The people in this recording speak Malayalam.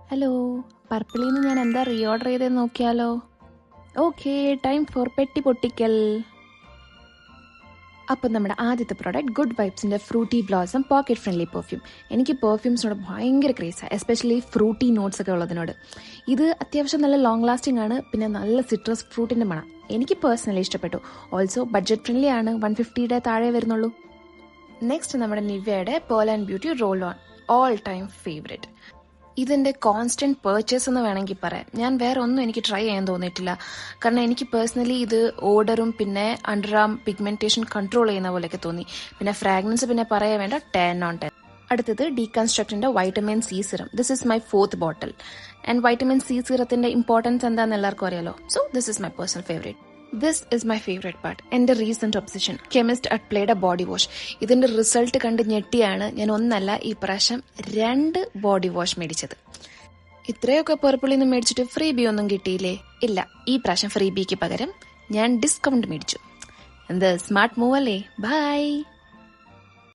ഹലോ, പർപ്പിളിൽ നിന്ന് ഞാൻ എന്താ റീ ഓർഡർ ചെയ്തതെന്ന് നോക്കിയാലോ? ഓക്കെ, ടൈം ഫോർ പെട്ടി പൊട്ടിക്കൽ. അപ്പം നമ്മുടെ ആദ്യത്തെ പ്രോഡക്റ്റ് ഗുഡ് വൈബ്സിൻ്റെ fruity blossom pocket friendly perfume. എനിക്ക് പെർഫ്യൂംസിനോട് ഭയങ്കര ക്രേസാണ്, എസ്പെഷ്യലി ഫ്രൂട്ടി നോട്ട്സ് ഒക്കെ ഉള്ളതിനോട്. ഇത് അത്യാവശ്യം നല്ല ലോങ് ലാസ്റ്റിംഗ് ആണ്, പിന്നെ നല്ല സിട്രസ് ഫ്രൂട്ടിൻ്റെ മണം. എനിക്ക് പേഴ്സണലി ഇഷ്ടപ്പെട്ടു. ഓൾസോ ബഡ്ജറ്റ് ഫ്രണ്ട്ലി ആണ്, 150 താഴെ വരുന്നുള്ളൂ. നെക്സ്റ്റ് നമ്മുടെ നിവ്യയുടെ pearl and beauty roll on, all time favourite. ഇതിൻ്റെ കോൺസ്റ്റൻറ്റ് പർച്ചേസ് എന്ന് വേണമെങ്കിൽ പറയാം. ഞാൻ വേറെ ഒന്നും എനിക്ക് ട്രൈ ചെയ്യാൻ തോന്നിയിട്ടില്ല. കാരണം എനിക്ക് പേഴ്സണലി ഇത് ഓർഡറും പിന്നെ അണ്ടർ ആം പിഗ്മെൻറ്റേഷൻ കൺട്രോൾ ചെയ്യുന്ന പോലെയൊക്കെ തോന്നി. പിന്നെ ഫ്രാഗ്രൻസ് പിന്നെ പറയാൻ വേണ്ട, 10/10. അടുത്തത് ഡീകൺസ്ട്രക്റ്റിൻ്റെ vitamin C serum. This is my 4th bottle. And vitamin C സിറത്തിൻ്റെ ഇമ്പോർട്ടൻസ് എന്താണെന്ന് എല്ലാവർക്കും അറിയാലോ. So this is my personal favourite. This is my favourite part, എൻ്റെ റീസെൻറ്റ് ഒബ്സഷൻ കെമിസ്റ്റ് അറ്റ് പ്ലേയുടെ ബോഡി വാഷ്. ഇതിൻ്റെ റിസൾട്ട് കണ്ട് ഞെട്ടിയാണ് ഞാൻ ഒന്നല്ല ഈ പ്രാവശ്യം 2 ബോഡി വാഷ് മേടിച്ചത്. ഇത്രയൊക്കെ പർപ്പിളിൽ നിന്ന് മേടിച്ചിട്ട് ഫ്രീ ബി ഒന്നും കിട്ടിയില്ലേ? ഇല്ല, ഈ പ്രാവശ്യം ഫ്രീ ബിക്ക് പകരം ഞാൻ ഡിസ്കൗണ്ട് മേടിച്ചു. എന്ത് സ്മാർട്ട് മൂവ് അല്ലേ? ബൈ.